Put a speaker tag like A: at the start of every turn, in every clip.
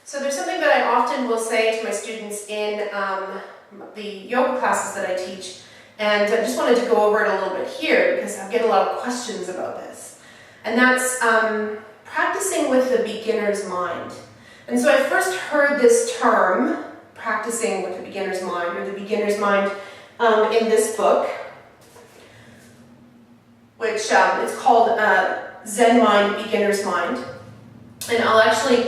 A: So there's something that I often will say to my students in the yoga classes that I teach, and I just wanted to go over it a little bit here because I get a lot of questions about this. And that's practicing with the beginner's mind. And so I first heard this term, practicing with the beginner's mind, or the beginner's mind, in this book, which it's called Zen Mind, Beginner's Mind. And I'll actually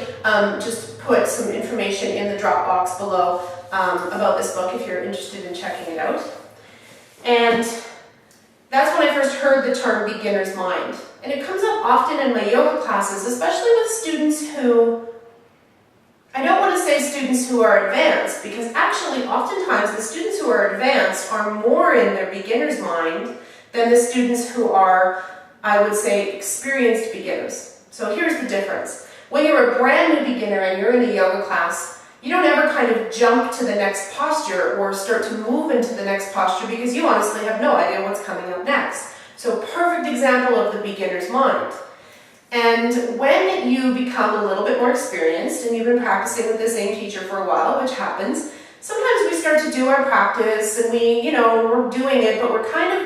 A: just put some information in the Dropbox below about this book if you're interested in checking it out. And that's when I first heard the term beginner's mind. And it comes up often in my yoga classes, especially with students who, I don't want to say students who are advanced, because actually oftentimes the students who are advanced are more in their beginner's mind than the students who are, I would say, experienced beginners. So here's the difference. When you're a brand new beginner and you're in a yoga class, you don't ever kind of jump to the next posture or start to move into the next posture because you honestly have no idea what's coming up next. So perfect example of the beginner's mind. And when you become a little bit more experienced and you've been practicing with the same teacher for a while, which happens, sometimes we start to do our practice and we're doing it, but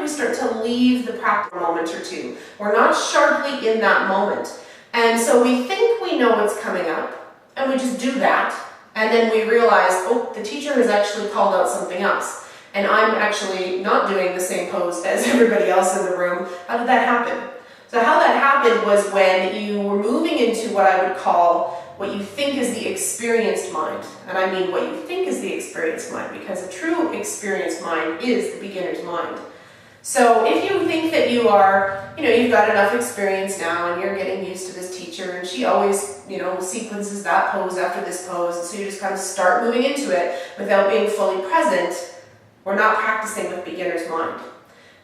A: we start to leave the practice a moment or two. We're not sharply in that moment. And so we think we know what's coming up, and we just do that, and then we realize, oh, the teacher has actually called out something else, and I'm actually not doing the same pose as everybody else in the room. How did that happen? So how that happened was when you were moving into what I would call what you think is the experienced mind. And I mean what you think is the experienced mind, because a true experienced mind is the beginner's mind. So if you think that you are, you've got enough experience now and you're getting used to this teacher and she always, sequences that pose after this pose, and so you just kind of start moving into it without being fully present, we're not practicing with beginner's mind.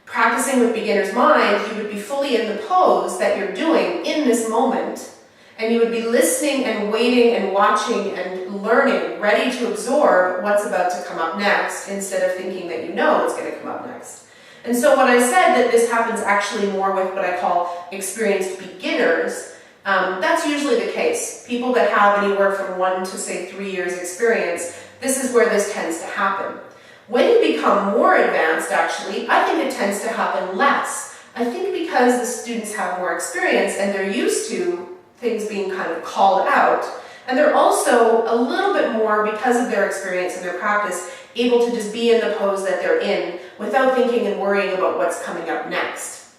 A: Practicing with beginner's mind, you would be fully in the pose that you're doing in this moment, and you would be listening and waiting and watching and learning, ready to absorb what's about to come up next, instead of thinking that you know what's going to come up next. And so when I said that this happens actually more with what I call experienced beginners, that's usually the case. People that have anywhere from 1 to say 3 years experience, this is where this tends to happen. When you become more advanced, actually, I think it tends to happen less. I think because the students have more experience and they're used to things being kind of called out, and they're also a little bit more, because of their experience and their practice, able to just be in the pose that they're in without thinking and worrying about what's coming up next.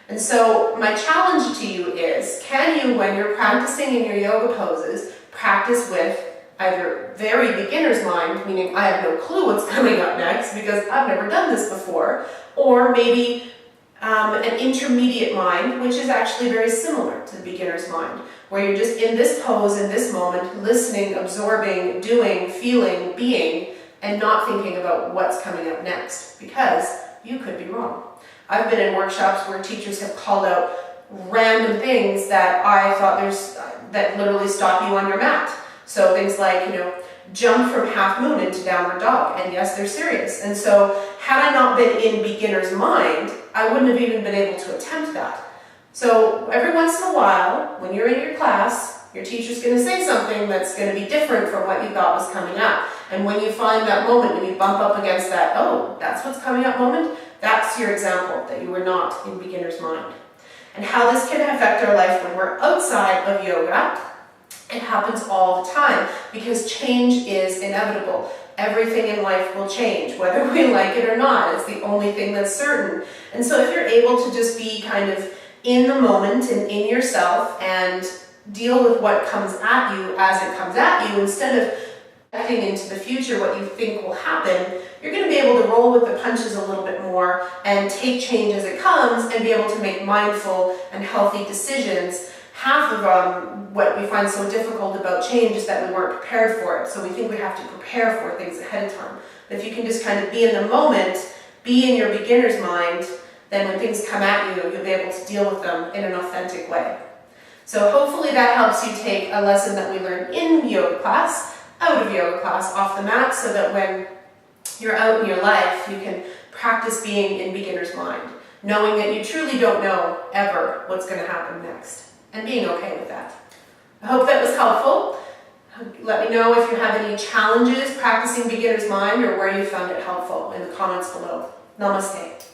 A: And so my challenge to you is, can you, when you're practicing in your yoga poses, practice with either very beginner's mind, meaning I have no clue what's coming up next because I've never done this before, or maybe an intermediate mind, which is actually very similar to the beginner's mind, where you're just in this pose, in this moment, listening, absorbing, doing, feeling, being, and not thinking about what's coming up next, because you could be wrong. I've been in workshops where teachers have called out random things that I thought that literally stop you on your mat. So things like, jump from half moon into downward dog, and yes, they're serious. And so had I not been in beginner's mind, I wouldn't have even been able to attempt that. So every once in a while, when you're in your class, your teacher's going to say something that's going to be different from what you thought was coming up. And when you find that moment, when you bump up against that, oh, that's what's coming up moment, that's your example that you were not in beginner's mind. And how this can affect our life when we're outside of yoga, it happens all the time, because change is inevitable. Everything in life will change, whether we like it or not. It's the only thing that's certain. And so if you're able to just be kind of in the moment and in yourself and deal with what comes at you as it comes at you, instead of projecting into the future what you think will happen, you're going to be able to roll with the punches a little bit more and take change as it comes and be able to make mindful and healthy decisions. Half of what we find so difficult about change is that we weren't prepared for it. So we think we have to prepare for things ahead of time. But if you can just kind of be in the moment, be in your beginner's mind, then when things come at you, you'll be able to deal with them in an authentic way. So hopefully that helps you take a lesson that we learned in yoga class, out of yoga class, off the mat, so that when you're out in your life, you can practice being in beginner's mind, knowing that you truly don't know ever what's going to happen next, and being okay with that. I hope that was helpful. Let me know if you have any challenges practicing beginner's mind or where you found it helpful in the comments below. Namaste.